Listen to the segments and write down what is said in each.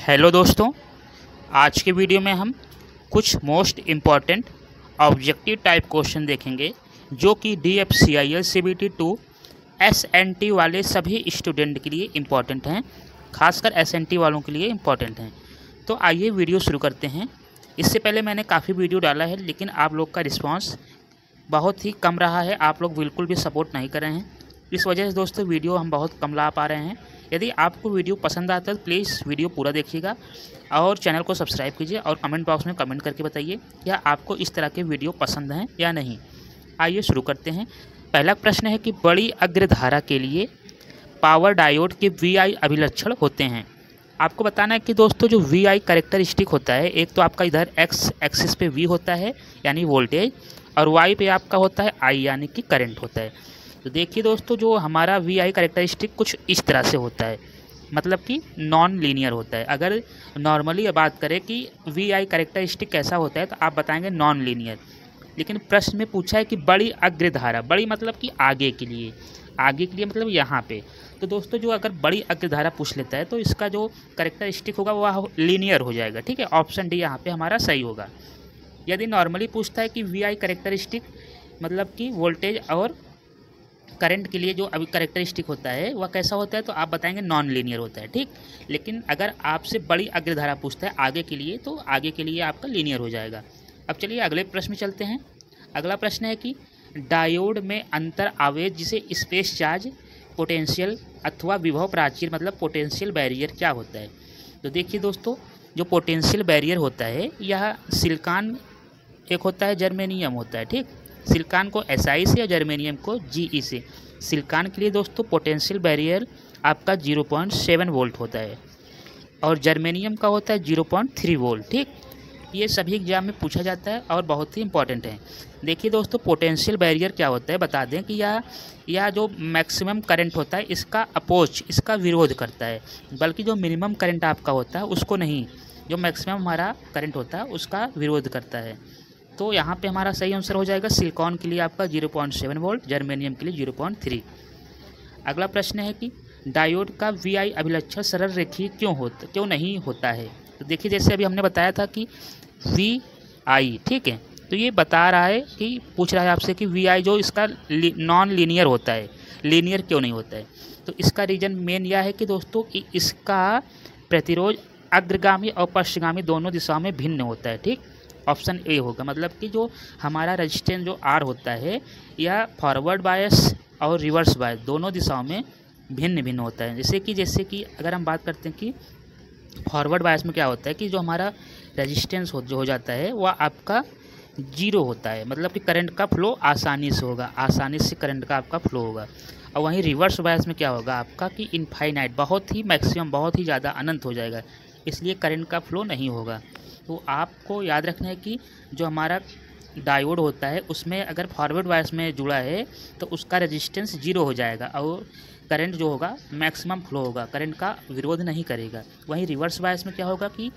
Hello दोस्तों, आज के वीडियो में हम कुछ most important objective type question देखेंगे जो कि DFCIL CBT 2 SNT वाले सभी स्टूडेंट के लिए इम्पॉर्टेंट हैं, खासकर SNT वालों के लिए इम्पॉर्टेंट हैं। तो आइए वीडियो शुरू करते हैं। इससे पहले मैंने काफ़ी वीडियो डाला है, लेकिन आप लोग का रिस्पांस बहुत ही कम रहा है। आप लोग बिल्कुल भी सपोर्ट नहीं कर रहे हैं। इस वजह से दोस्तों वीडियो हम बहुत कम ला पा रहे हैं। यदि आपको वीडियो पसंद आता है तो प्लीज़ वीडियो पूरा देखिएगा और चैनल को सब्सक्राइब कीजिए और कमेंट बॉक्स में कमेंट करके बताइए क्या आपको इस तरह के वीडियो पसंद हैं या नहीं। आइए शुरू करते हैं। पहला प्रश्न है कि बड़ी अग्रधारा के लिए पावर डायोड के VI अभिलक्षण होते हैं। आपको बताना है कि दोस्तों जो VI कैरेक्टरिस्टिक होता है, एक तो आपका इधर X एक्सिस पे V होता है यानी वोल्टेज, और Y पे आपका होता है I यानी कि करंट होता है। तो देखिए दोस्तों, जो हमारा VI कैरेक्टरिस्टिक कुछ इस तरह से होता है, मतलब कि नॉन लीनियर होता है। अगर नॉर्मली बात करें कि VI कैरेक्टरिस्टिक कैसा होता है तो आप बताएंगे नॉन लीनियर। लेकिन प्रश्न में पूछा है कि बड़ी अग्रधारा, बड़ी मतलब कि आगे के लिए, आगे के लिए मतलब यहाँ पे। तो दोस्तों जो अगर बड़ी अग्रधारा पूछ लेता है तो इसका जो कैरेक्टरिस्टिक होगा वह लीनियर हो जाएगा। ठीक है, ऑप्शन डी यहाँ पे हमारा सही होगा। यदि नॉर्मली पूछता है कि VI कैरेक्टरिस्टिक मतलब कि वोल्टेज और करंट के लिए जो अभी कैरेक्टरिस्टिक होता है वह कैसा होता है, तो आप बताएंगे नॉन लीनियर होता है। ठीक, लेकिन अगर आपसे बड़ी अग्रधारा पूछता है आगे के लिए तो आगे के लिए आपका लीनियर हो जाएगा। अब चलिए अगले प्रश्न में चलते हैं। अगला प्रश्न है कि डायोड में अंतर आवेश जिसे स्पेस चार्ज, पोटेंशियल अथवा विभव प्राचीर मतलब पोटेंशियल बैरियर क्या होता है। तो देखिए दोस्तों, जो पोटेंशियल बैरियर होता है यह सिलिकॉन एक होता है, जर्मेनियम होता है। ठीक, सिलिकॉन को SI से और जर्मेनियम को GE से। सिलिकॉन के लिए दोस्तों पोटेंशियल बैरियर आपका 0.7 वोल्ट होता है और जर्मेनियम का होता है 0.3 वोल्ट। ठीक, ये सभी एग्जाम में पूछा जाता है और बहुत ही इंपॉर्टेंट है। देखिए दोस्तों, पोटेंशियल बैरियर क्या होता है बता दें कि यह जो मैक्सिमम करंट होता है इसका अपोज, इसका विरोध करता है, बल्कि जो मिनिमम करंट आपका होता है उसको नहीं, जो मैक्सिमम हमारा करंट होता है उसका विरोध करता है। तो यहाँ पे हमारा सही आंसर हो जाएगा सिलिकॉन के लिए आपका 0.7 वोल्ट, जर्मेनियम के लिए 0.3। अगला प्रश्न है कि डायोड का VI अभिलक्षण सरल रेखीय क्यों नहीं होता है। तो देखिए, जैसे अभी हमने बताया था कि VI, ठीक है, तो ये बता रहा है कि पूछ रहा है आपसे कि VI जो इसका नॉन लीनियर होता है, लीनियर क्यों नहीं होता है। तो इसका रीज़न मेन यह है कि दोस्तों कि इसका प्रतिरोध अग्रगामी और पश्चिमगामी दोनों दिशाओं में भिन्न होता है। ठीक, ऑप्शन ए होगा, मतलब कि जो हमारा रेजिस्टेंस जो R होता है यह फॉरवर्ड बायस और रिवर्स बायस दोनों दिशाओं में भिन्न भिन्न होता है। जैसे कि अगर हम बात करते हैं कि फॉरवर्ड बायस में क्या होता है कि जो हमारा रेजिस्टेंस जो हो जाता है वह आपका 0 होता है, मतलब कि करंट का फ्लो आसानी से होगा, आसानी से करंट का आपका फ्लो होगा। और वहीं रिवर्स बायस में क्या होगा आपका कि इनफाइनाइट, बहुत ही मैक्सिमम, बहुत ही ज़्यादा अनंत हो जाएगा, इसलिए करंट का फ्लो नहीं होगा। तो आपको याद रखना है कि जो हमारा डायोड होता है उसमें अगर फॉरवर्ड बायस में जुड़ा है तो उसका रेजिस्टेंस 0 हो जाएगा और करंट जो होगा मैक्सिमम फ्लो होगा, करंट का विरोध नहीं करेगा। वहीं रिवर्स बायस में क्या होगा कि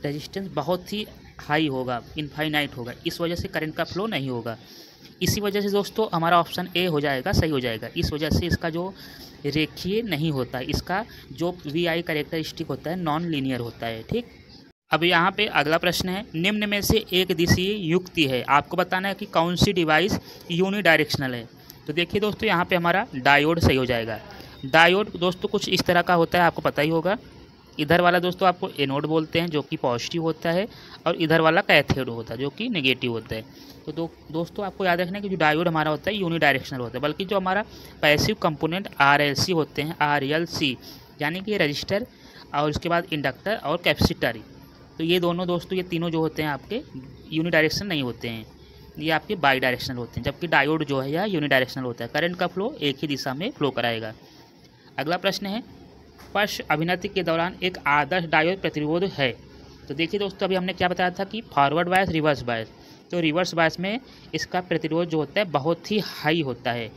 रेजिस्टेंस बहुत ही हाई होगा, इनफाइनाइट होगा, इस वजह से करंट का फ्लो नहीं होगा। इसी वजह से दोस्तों हमारा ऑप्शन ए हो जाएगा, सही हो जाएगा। इस वजह से इसका जो रेखीय नहीं होता, इसका जो VI कैरेक्टरिस्टिक होता है नॉन लीनियर होता है। ठीक, अब यहाँ पे अगला प्रश्न है, निम्न में से एक दिशीय युक्ति है, आपको बताना है कि कौन सी डिवाइस यूनिडायरेक्शनल है। तो देखिए दोस्तों, यहाँ पे हमारा डायोड सही हो जाएगा। डायोड दोस्तों कुछ इस तरह का होता है, आपको पता ही होगा। इधर वाला दोस्तों आपको एनोड बोलते हैं जो कि पॉजिटिव होता है, और इधर वाला कैथोड होता है जो कि नेगेटिव होता है। तो दोस्तों आपको याद रखना है कि जो डायोड हमारा होता है यूनिडायरेक्शनल होता है, बल्कि जो हमारा पैसिव कंपोनेंट RLC होते हैं, RLC यानी कि रजिस्टर और उसके बाद इंडक्टर और कैपेसिटर, तो ये दोनों दोस्तों, ये तीनों जो होते हैं आपके यूनिडायरेक्शनल नहीं होते हैं, ये आपके बाई डायरेक्शनल होते हैं। जबकि डायोड जो है यह यूनिडायरेक्शनल होता है, करंट का फ्लो एक ही दिशा में फ्लो कराएगा। अगला प्रश्न है, पश्च अभिनति के दौरान एक आदर्श डायोड प्रतिरोध है। तो देखिए दोस्तों, अभी हमने क्या बताया था कि फॉरवर्ड बायस, रिवर्स बायस। तो रिवर्स बायस में इसका प्रतिरोध जो होता है बहुत ही हाई होता है,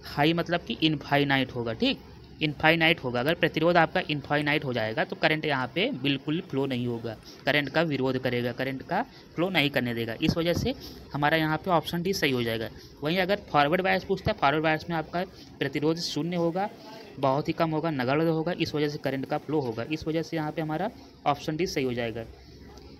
हाई मतलब कि इनफाइनाइट होगा। ठीक, इनफाइनाइट होगा। अगर प्रतिरोध आपका इनफाइनाइट हो जाएगा तो करंट यहाँ पे बिल्कुल फ्लो नहीं होगा, करंट का विरोध करेगा, करंट का फ्लो नहीं करने देगा। इस वजह से हमारा यहाँ पे ऑप्शन डी सही हो जाएगा। वहीं अगर फॉरवर्ड बायस पूछता है, फॉरवर्ड बायस में आपका प्रतिरोध शून्य होगा, बहुत ही कम होगा, नगण्य होगा, इस वजह से करंट का फ्लो होगा। इस वजह से यहाँ पे हमारा ऑप्शन डी सही हो जाएगा।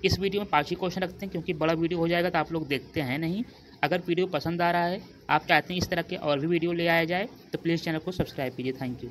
इस वीडियो में 5 ही क्वेश्चन रखते हैं क्योंकि बड़ा वीडियो हो जाएगा तो आप लोग देखते हैं नहीं। अगर वीडियो पसंद आ रहा है, आप चाहते हैं इस तरह के और भी वीडियो ले आया जाए, तो प्लीज़ चैनल को सब्सक्राइब कीजिए। Thank you.